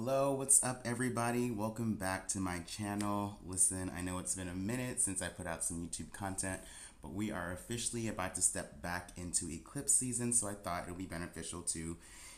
Hello, what's up everybody? Welcome back to my channel. Listen, I know it's been a minute since I put out some YouTube content, but we are officially about to step back into eclipse season, so I thought it would be beneficial to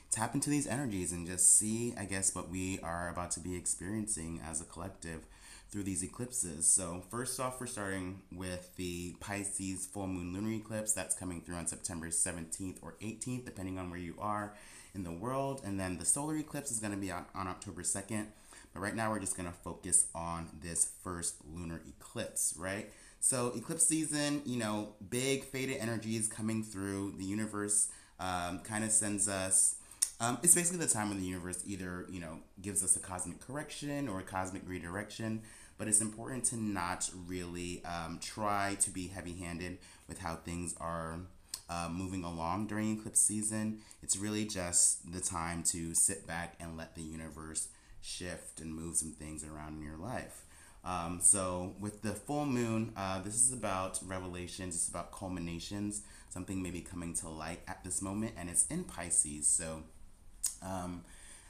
tap into these energies and just see, I guess, what we are about to be experiencing as a collective through these eclipses. So first off, we're starting with the Pisces full moon lunar eclipse that's coming through on September 17th or 18th, depending on where you are in the world. And then the solar eclipse is going to be on October 2nd. But right now we're just going to focus on this first lunar eclipse, right? So eclipse season, big faded energies coming through. The universe kind of sends us, it's basically the time when the universe either, gives us a cosmic correction or a cosmic redirection. But it's important to not really try to be heavy-handed with how things are moving along during eclipse season. It's really just the time to sit back and let the universe shift and move some things around in your life. So with the full moon, this is about revelations, it's about culminations, something maybe coming to light at this moment, and it's in Pisces. So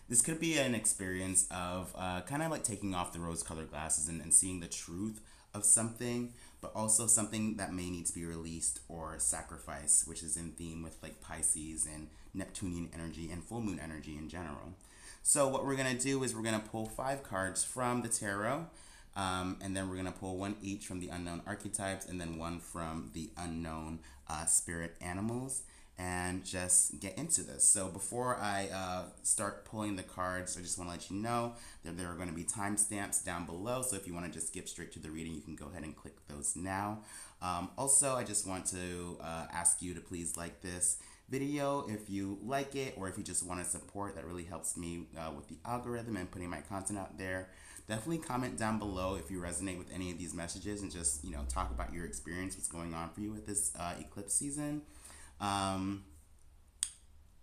this could be an experience of kind of like taking off the rose-colored glasses and seeing the truth of something, but also something that may need to be released or sacrificed, which is in theme with like Pisces and Neptunian energy and full moon energy in general. So what we're going to do is we're going to pull 5 cards from the tarot, and then we're going to pull 1 each from the unknown archetypes and then 1 from the unknown spirit animals, and just get into this. So before I start pulling the cards, I just want to let you know that there are going to be timestamps down below. So if you want to just skip straight to the reading, you can go ahead and click those now. Also, I just want to ask you to please like this video if you like it, or if you just want to support. That really helps me with the algorithm and putting my content out there. Definitely comment down below if you resonate with any of these messages, and just talk about your experience, what's going on for you with this eclipse season.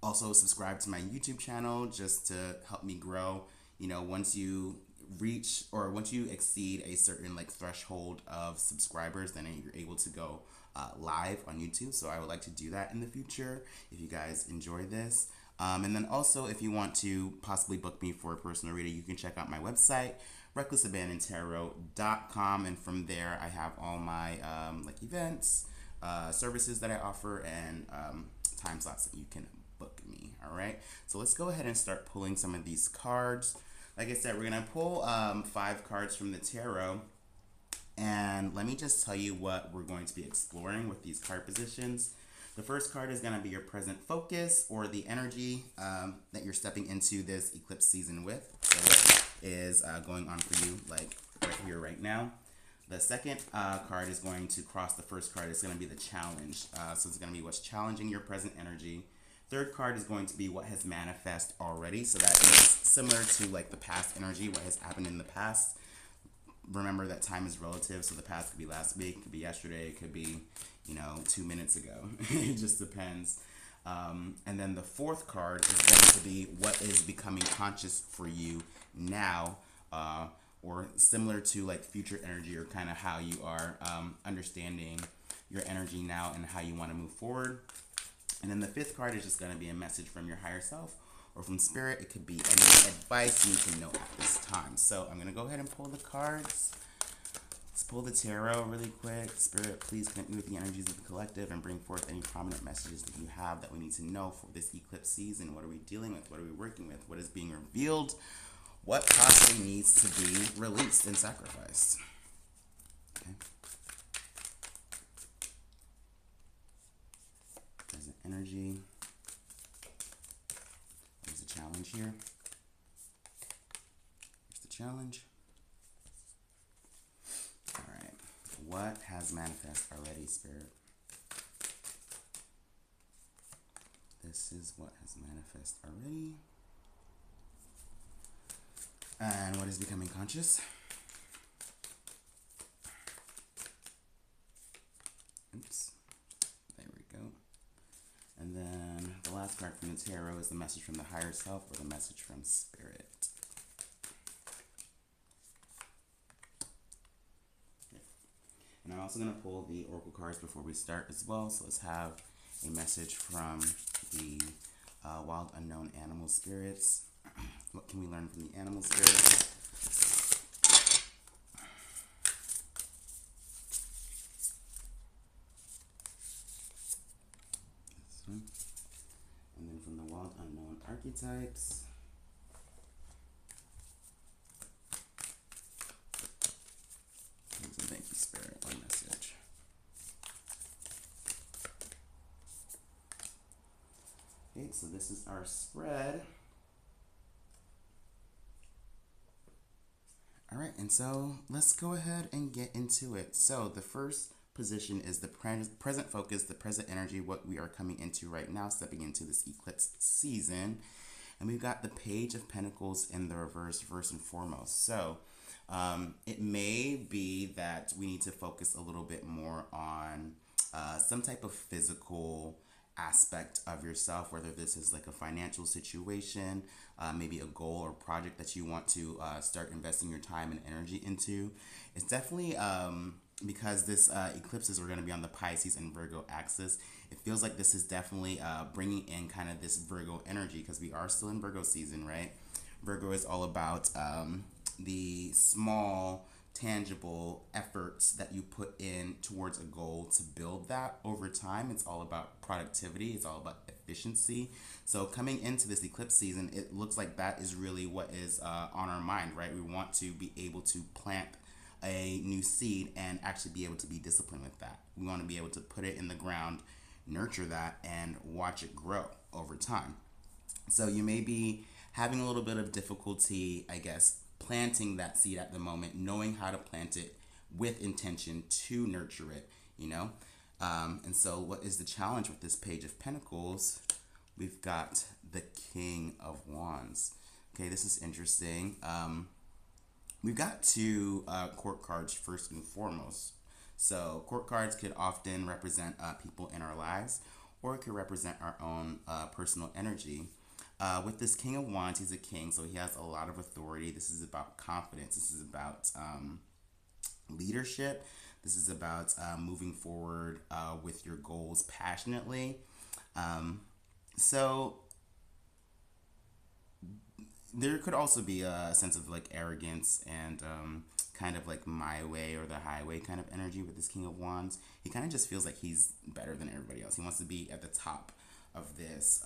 Also subscribe to my YouTube channel just to help me grow. Once you reach, or once you exceed a certain threshold of subscribers, then you're able to go live on YouTube. So I would like to do that in the future if you guys enjoy this. And then also, if you want to possibly book me for a personal reading, you can check out my website, recklessabandontarot.com, and from there I have all my events, services that I offer, and time slots that you can book me. All right, so let's go ahead and start pulling some of these cards. Like I said, we're gonna pull 5 cards from the tarot, and let me just tell you what we're going to be exploring with these card positions. The first card is going to be your present focus, or the energy that you're stepping into this eclipse season with. So what is going on for you right here, right now. The second card is going to cross the first card. It's going to be the challenge. So it's going to be what's challenging your present energy. Third card is going to be what has manifest already. So that is similar to the past energy, what has happened in the past. Remember that time is relative, so the past could be last week, it could be yesterday, it could be 2 minutes ago. It just depends. And then the fourth card is going to be what is becoming conscious for you now, or similar to future energy, or kind of how you are understanding your energy now and how you want to move forward. And then the fifth card is just going to be a message from your higher self or from spirit. It could be any advice you need to know at this time. So I'm going to go ahead and pull the cards. Let's pull the tarot really quick. Spirit, please connect me with the energies of the collective and bring forth any prominent messages that you have that we need to know for this eclipse season. What are we dealing with? What are we working with? What is being revealed? What possibly needs to be released and sacrificed? Okay. Present energy. There's a challenge here. Here's the challenge. Alright. What has manifest already, Spirit? This is what has manifest already. And what is becoming conscious? Oops. There we go. And then the last card from the tarot is the message from the higher self, or the message from spirit. Okay. And I'm also going to pull the oracle cards before we start as well. So let's have a message from the wild unknown animal spirits. What can we learn from the animal spirit? And then from the wild unknown archetypes. Thank you, Spirit, one message. Okay, so this is our spread. All right, and so let's go ahead and get into it. So the first position is the present focus, the present energy, what we are coming into right now, stepping into this eclipse season. And we've got the Page of Pentacles in the reverse, first and foremost. So it may be that we need to focus a little bit more on some type of physical aspect of yourself, whether this is like a financial situation, maybe a goal or project that you want to start investing your time and energy into. It's definitely because this eclipses are going to be on the Pisces and Virgo axis. It feels like this is definitely bringing in kind of this Virgo energy, because we are still in Virgo season, right? Virgo is all about the small, tangible efforts that you put in towards a goal to build that over time. It's all about productivity. It's all about efficiency. So coming into this eclipse season, it looks like that is really what is on our mind, right? We want to be able to plant a new seed and actually be able to be disciplined with that. We want to be able to put it in the ground, nurture that, and watch it grow over time. So you may be having a little bit of difficulty, I guess, planting that seed at the moment, knowing how to plant it with intention to nurture it, you know? And so what is the challenge with this Page of Pentacles? We've got the King of Wands. Okay, this is interesting. We've got two court cards first and foremost. So court cards could often represent people in our lives, or it could represent our own personal energy. With this King of Wands, he's a king, so he has a lot of authority. This is about confidence. This is about leadership. This is about moving forward with your goals passionately. So there could also be a sense of like arrogance and kind of like my way or the highway kind of energy with this King of Wands. He kind of just feels like he's better than everybody else. He wants to be at the top of this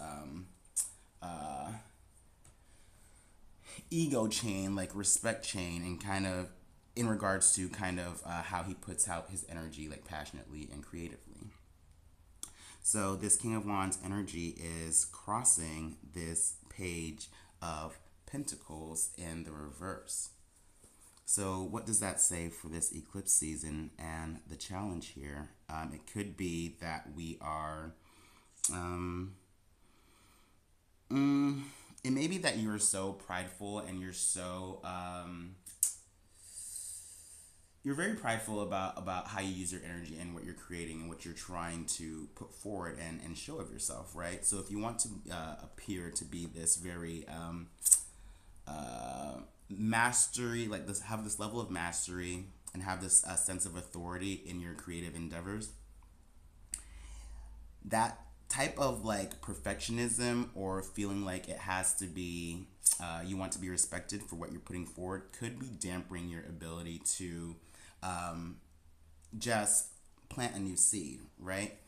ego chain, like respect chain, and kind of in regards to kind of how he puts out his energy like passionately and creatively. So this King of Wands energy is crossing this Page of Pentacles in the reverse. So what does that say for this eclipse season and the challenge here? It could be that we are it may be that you're so prideful and you're so you're very prideful about how you use your energy and what you're creating and what you're trying to put forward and show of yourself, right? So if you want to appear to be this very mastery, like this, have this level of mastery and have this sense of authority in your creative endeavors, that type of like perfectionism or feeling like it has to be you want to be respected for what you're putting forward could be dampening your ability to just plant a new seed, right?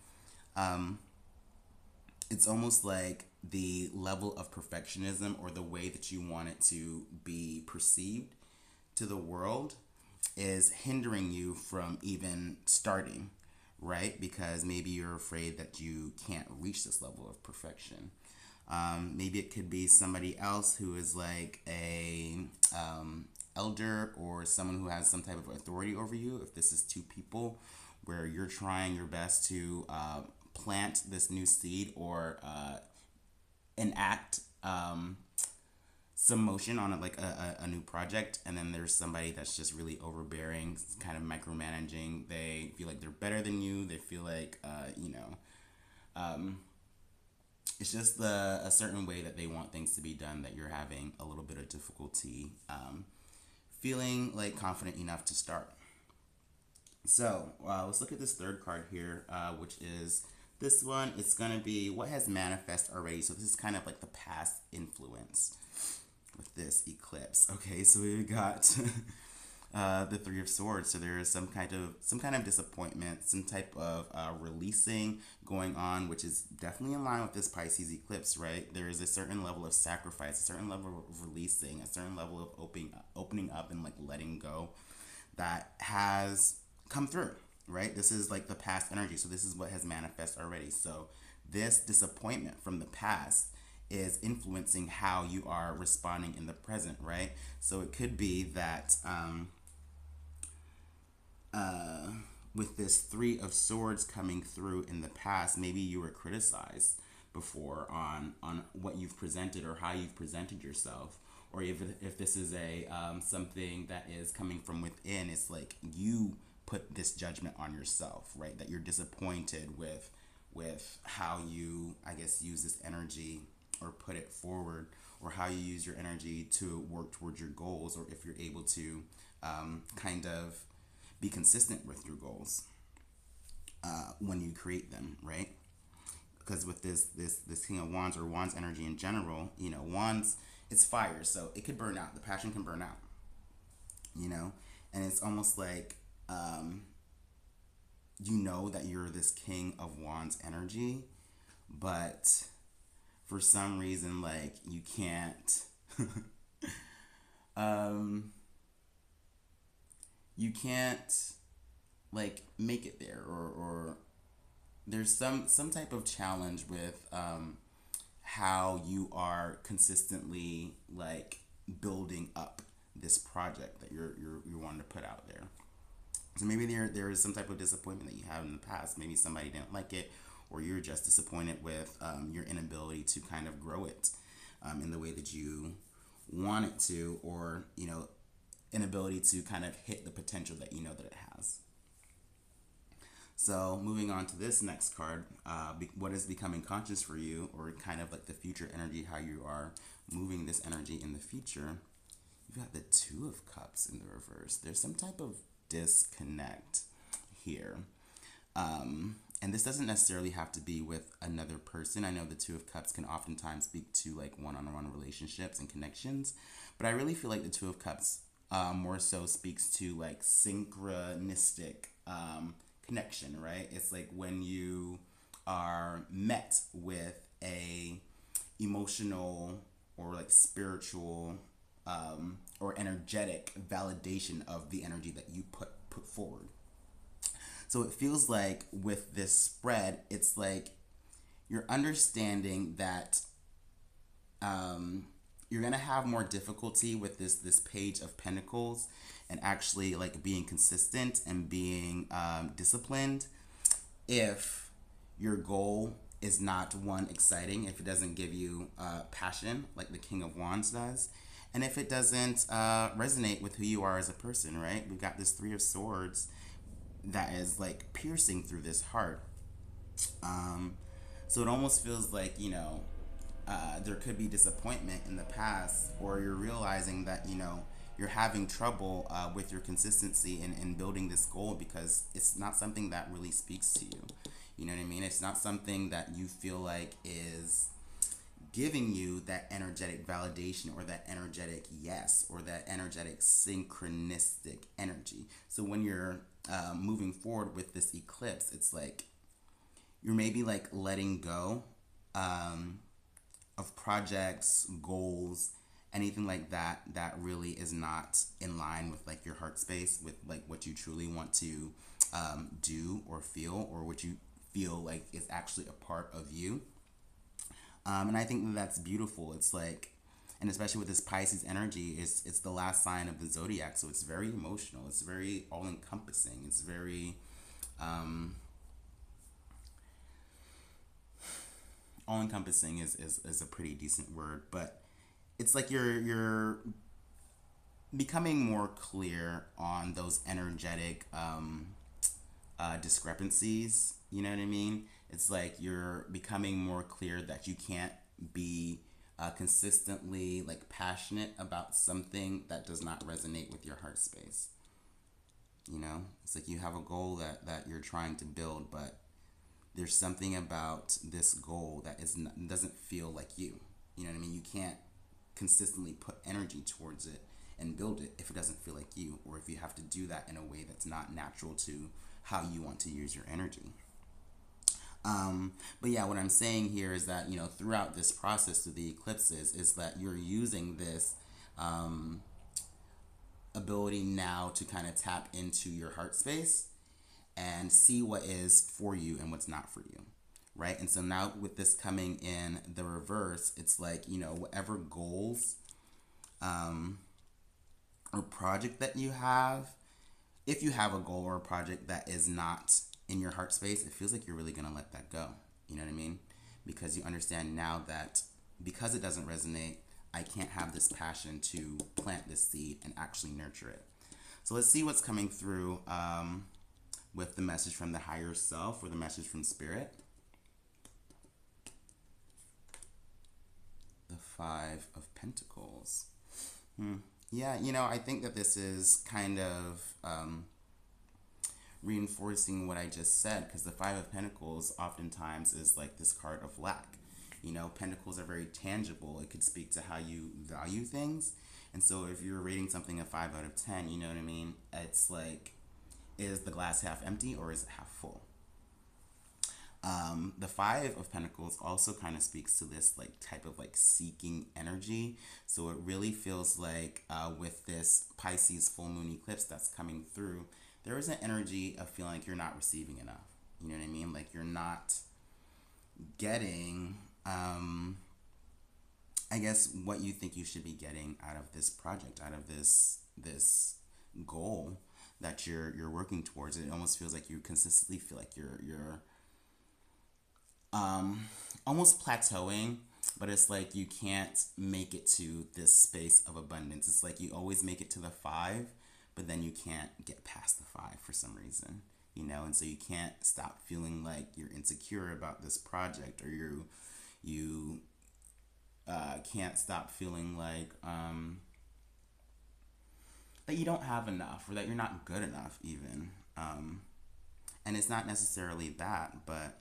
It's almost like the level of perfectionism or the way that you want it to be perceived to the world is hindering you from even starting, right? Because maybe you're afraid that you can't reach this level of perfection. Maybe it could be somebody else who is like a elder or someone who has some type of authority over you. If this is two people where you're trying your best to plant this new seed or enact some motion on a new project, and then there's somebody that's just really overbearing, kind of micromanaging. They feel like they're better than you. They feel like it's just a certain way that they want things to be done that you're having a little bit of difficulty feeling like confident enough to start. So let's look at this third card here, which is this one. It's going to be what has manifested already. So this is kind of like the past influence. with this eclipse. Okay, so we got the Three of Swords. So there is some kind of disappointment, some type of releasing going on, which is definitely in line with this Pisces eclipse, right? There is a certain level of sacrifice, a certain level of releasing, a certain level of opening up and like letting go that has come through, right? This is like the past energy. So this is what has manifested already. So this disappointment from the past is influencing how you are responding in the present, right? So it could be that with this Three of Swords coming through in the past, maybe you were criticized before on what you've presented or how you've presented yourself, or if this is a something that is coming from within, it's like you put this judgment on yourself, right? That you're disappointed with how you, I guess, use this energy or put it forward, or how you use your energy to work towards your goals, or if you're able to kind of be consistent with your goals when you create them, right? Because with this King of Wands, or Wands energy in general, you know, Wands, it's fire, so it could burn out. The passion can burn out, you know, and it's almost like you know that you're this King of Wands energy, but for some reason, like, you can't you can't like make it there, or there's some type of challenge with how you are consistently like building up this project that you're wanting to put out there. So maybe there is some type of disappointment that you have in the past. Maybe somebody didn't like it, or you're just disappointed with your inability to kind of grow it in the way that you want it to, or, you know, inability to kind of hit the potential that you know that it has. So moving on to this next card, what is becoming conscious for you, or kind of like the future energy, how you are moving this energy in the future. You've got the Two of Cups in the reverse. There's some type of disconnect here. And this doesn't necessarily have to be with another person. I know the Two of Cups can oftentimes speak to like one-on-one relationships and connections, but I really feel like the Two of Cups more so speaks to like synchronistic connection, right? It's like when you are met with a emotional or like spiritual or energetic validation of the energy that you put forward. So it feels like with this spread, it's like you're understanding that you're gonna have more difficulty with this Page of Pentacles, and actually like being consistent and being disciplined if your goal is not one exciting, if it doesn't give you passion like the King of Wands does, and if it doesn't resonate with who you are as a person, right? We've got this Three of Swords that is like piercing through this heart. So it almost feels like, you know, there could be disappointment in the past, or you're realizing that, you know, you're having trouble with your consistency in building this goal because it's not something that really speaks to you. You know what I mean? It's not something that you feel like is giving you that energetic validation, or that energetic yes, or that energetic synchronistic energy. So when you're moving forward with this eclipse, it's like you're maybe like letting go of projects, goals, anything like that that really is not in line with like your heart space, with like what you truly want to do or feel, or what you feel like is actually a part of you. And I think that that's beautiful. It's like, and especially with this Pisces energy, it's the last sign of the zodiac, so it's very emotional. It's very all encompassing. It's very all encompassing is a pretty decent word, but it's like you're becoming more clear on those energetic discrepancies. You know what I mean? It's like you're becoming more clear that you can't be consistently like passionate about something that does not resonate with your heart space. You know, it's like you have a goal that you're trying to build, but there's something about this goal that doesn't feel like you. You know what I mean? You can't consistently put energy towards it and build it if it doesn't feel like you, or if you have to do that in a way that's not natural to how you want to use your energy. But yeah, what I'm saying here is that, throughout this process through the eclipses, is that you're using this ability now to kind of tap into your heart space and see what is for you and what's not for you, right? And so now with this coming in the reverse, it's like, whatever goals or project that you have, if you have a goal or a project that is not in your heart space, it feels like you're really going to let that go. You know what I mean? Because you understand now that because it doesn't resonate, I can't have this passion to plant this seed and actually nurture it. So let's see what's coming through with the message from the higher self or the message from spirit. The Five of Pentacles. Yeah, I think that this is kind of reinforcing what I just said, because the Five of Pentacles oftentimes is like this card of lack. Pentacles are very tangible. It could speak to how you value things. And so if you're rating something a 5 out of 10, you know what I mean? It's like, is the glass half empty or is it half full? The Five of Pentacles also kind of speaks to this like type of like seeking energy. So it really feels like with this Pisces full moon eclipse that's coming through, there is an energy of feeling like you're not receiving enough. You know what I mean? Like you're not getting, I guess, what you think you should be getting out of this project, out of this goal that you're working towards. It almost feels like you consistently feel like you're almost plateauing, but it's like you can't make it to this space of abundance. It's like you always make it to the 5, but then you can't get past the 5 for some reason, and so you can't stop feeling like you're insecure about this project, or you can't stop feeling like that you don't have enough, or that you're not good enough even. And it's not necessarily that, but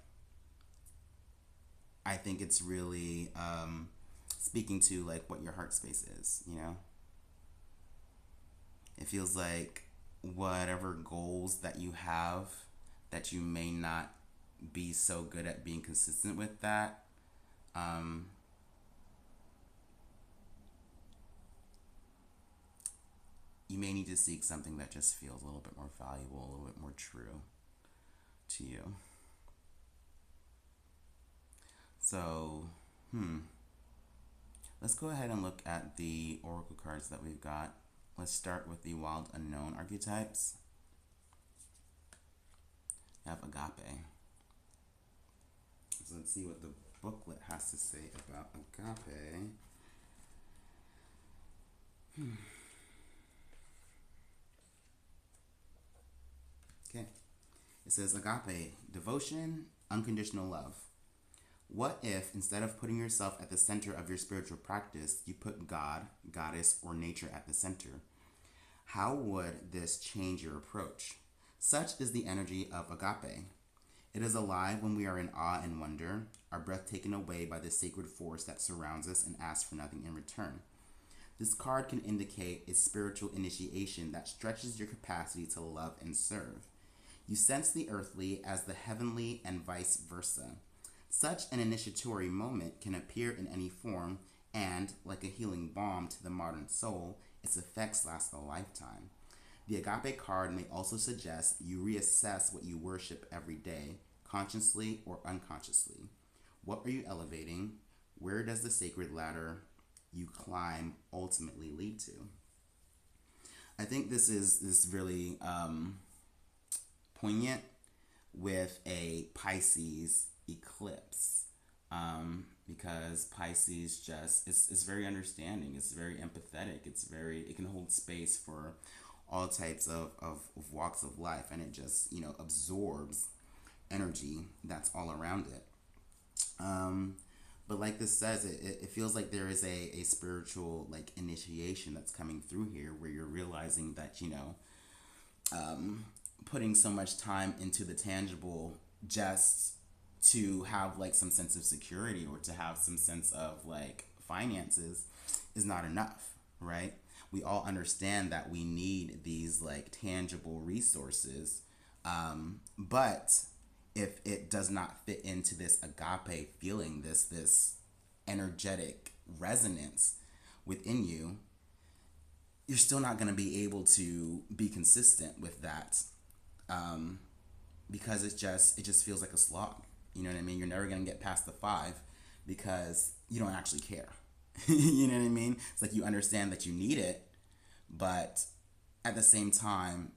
I think it's really speaking to like what your heart space is, It feels like whatever goals that you have that you may not be so good at being consistent with that, you may need to seek something that just feels a little bit more valuable, a little bit more true to you. So, let's go ahead and look at the oracle cards that we've got. Let's start with the wild unknown archetypes. We have Agape. So let's see what the booklet has to say about Agape. Okay. It says Agape, devotion, unconditional love. What if, instead of putting yourself at the center of your spiritual practice, you put God, goddess, or nature at the center? How would this change your approach? Such is the energy of Agape. It is alive when we are in awe and wonder, our breath taken away by the sacred force that surrounds us and asks for nothing in return. This card can indicate a spiritual initiation that stretches your capacity to love and serve. You sense the earthly as the heavenly and vice versa. Such an initiatory moment can appear in any form, and, like a healing balm to the modern soul, its effects last a lifetime. The Agape card may also suggest you reassess what you worship every day, consciously or unconsciously. What are you elevating? Where does the sacred ladder you climb ultimately lead to? I think this is really poignant with a Pisces eclipse, because Pisces just it's very understanding, it's very empathetic, it can hold space for all types of walks of life, and it just absorbs energy that's all around it. But like this says, it feels like there is a spiritual like initiation that's coming through here, where you're realizing that putting so much time into the tangible just to have like some sense of security, or to have some sense of like finances, is not enough, right? We all understand that we need these like tangible resources, but if it does not fit into this agape feeling, this energetic resonance within you, you're still not going to be able to be consistent with that, because it just feels like a slog. You know what I mean? You're never going to get past the 5 because you don't actually care. You know what I mean? It's like you understand that you need it, but at the same time,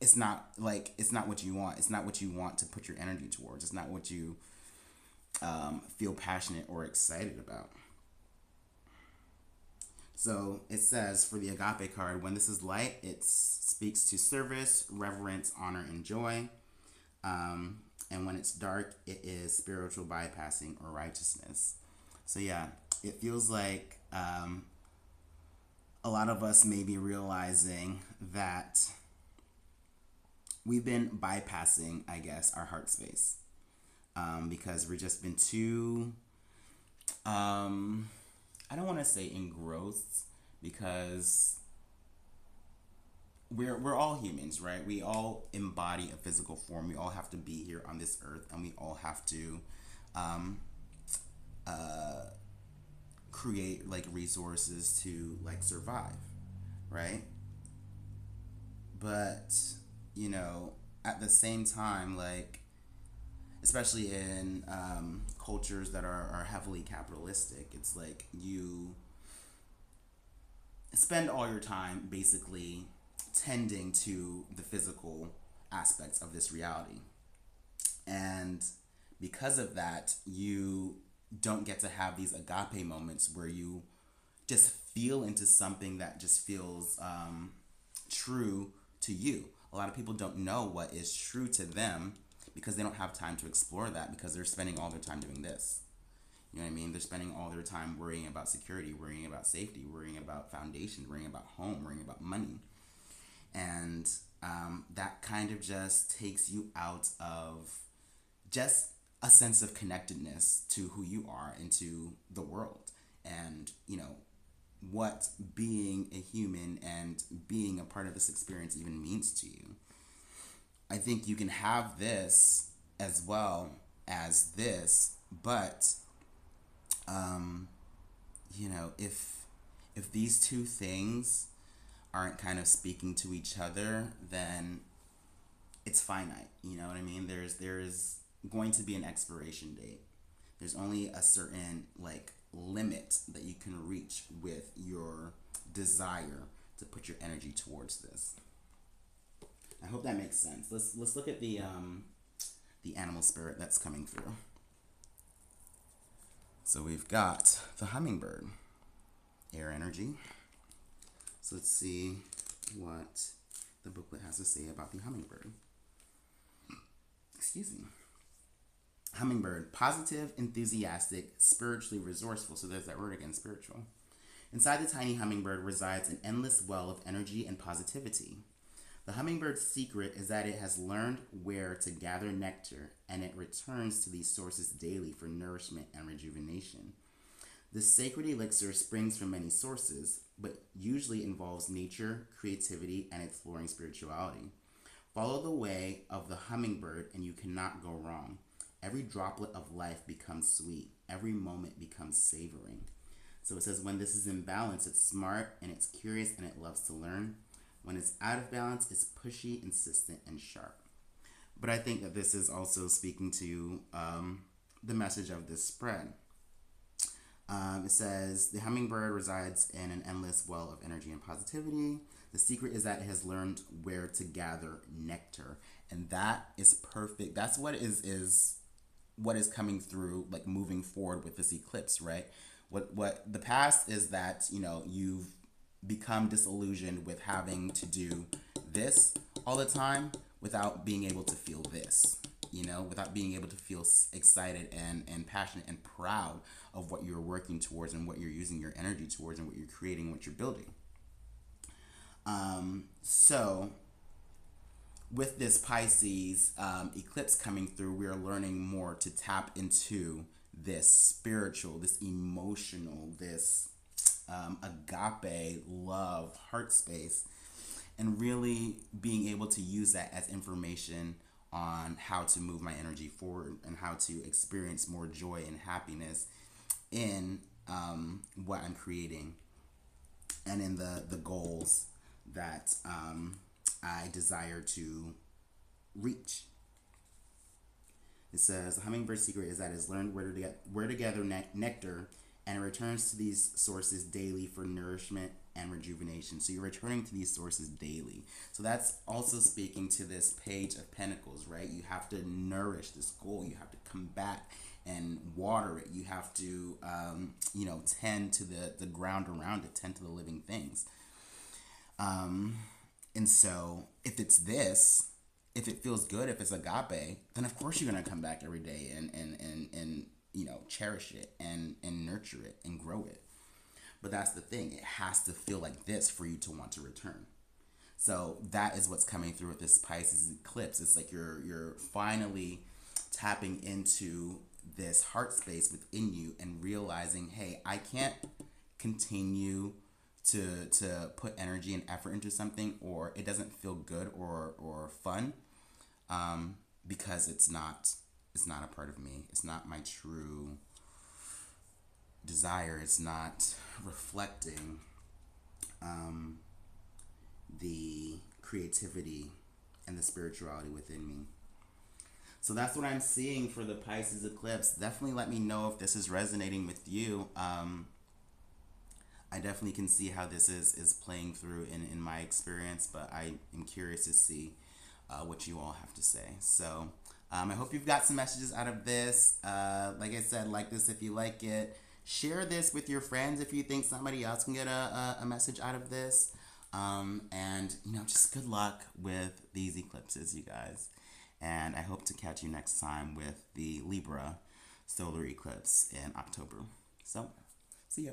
it's not what you want. It's not what you want to put your energy towards. It's not what you feel passionate or excited about. So it says for the Agape card, when this is light, it speaks to service, reverence, honor, and joy. And when it's dark, it is spiritual bypassing or righteousness. So yeah, it feels like a lot of us may be realizing that we've been bypassing, I guess, our heart space, because we've just been too, I don't want to say engrossed, because we're all humans, right? We all embody a physical form. We all have to be here on this earth, and we all have to create like resources to like survive, right? But you know, at the same time, like especially in cultures that are heavily capitalistic, it's like you spend all your time basically tending to the physical aspects of this reality. And because of that, you don't get to have these agape moments where you just feel into something that just feels true to you. A lot of people don't know what is true to them because they don't have time to explore that, because they're spending all their time doing this. You know what I mean? They're spending all their time worrying about security, worrying about safety, worrying about foundation, worrying about home, worrying about money. And that kind of just takes you out of just a sense of connectedness to who you are and to the world. And, you know, what being a human and being a part of this experience even means to you. I think you can have this as well as this, but you know, if these two things aren't kind of speaking to each other, then it's finite. You know what I mean? There's going to be an expiration date. There's only a certain like limit that you can reach with your desire to put your energy towards this. I hope that makes sense. Let's look at the animal spirit that's coming through. So we've got the hummingbird, air energy. So let's see what the booklet has to say about the hummingbird. Excuse me. Hummingbird, positive, enthusiastic, spiritually resourceful. So there's that word again, spiritual. Inside the tiny hummingbird resides an endless well of energy and positivity. The hummingbird's secret is that it has learned where to gather nectar, and it returns to these sources daily for nourishment and rejuvenation. This sacred elixir springs from many sources, but usually involves nature, creativity, and exploring spirituality. Follow the way of the hummingbird and you cannot go wrong. Every droplet of life becomes sweet. Every moment becomes savoring. So it says when this is in balance, it's smart and it's curious and it loves to learn. When it's out of balance, it's pushy, insistent, and sharp. But I think that this is also speaking to the message of this spread. It says, the hummingbird resides in an endless well of energy and positivity. The secret is that it has learned where to gather nectar. And that is perfect. That's what is what is coming through, like moving forward with this eclipse, right? What the past is that, you know, you've become disillusioned with having to do this all the time without being able to feel this, you know, without being able to feel excited and passionate and proud of what you're working towards and what you're using your energy towards and what you're creating, what you're building. So with this Pisces eclipse coming through, we are learning more to tap into this spiritual, this emotional, this agape love heart space, and really being able to use that as information on how to move my energy forward and how to experience more joy and happiness in what I'm creating and in the goals that I desire to reach. It says, the hummingbird's secret is that it's learned where to gather nectar, and it returns to these sources daily for nourishment and rejuvenation. So you're returning to these sources daily. So that's also speaking to this Page of Pentacles, right? You have to nourish this goal. You have to come back and water it. You have to, tend to the ground around it, tend to the living things. And so if it's this, if it feels good, if it's agape, then of course you're going to come back every day and cherish it and nurture it and grow it. But that's the thing. It has to feel like this for you to want to return. So that is what's coming through with this Pisces eclipse. It's like you're finally tapping into this heart space within you and realizing, hey, I can't continue to put energy and effort into something, or it doesn't feel good or fun, because it's not a part of me. It's not my true desire. It's not reflecting the creativity and the spirituality within me. So that's what I'm seeing for the Pisces eclipse. Definitely let me know if this is resonating with you. I definitely can see how this is playing through in my experience, but I am curious to see what you all have to say. So I hope you've got some messages out of this. Like I said, like this if you like it. Share this with your friends if you think somebody else can get a message out of this. And, just good luck with these eclipses, you guys. And I hope to catch you next time with the Libra solar eclipse in October. So, see ya.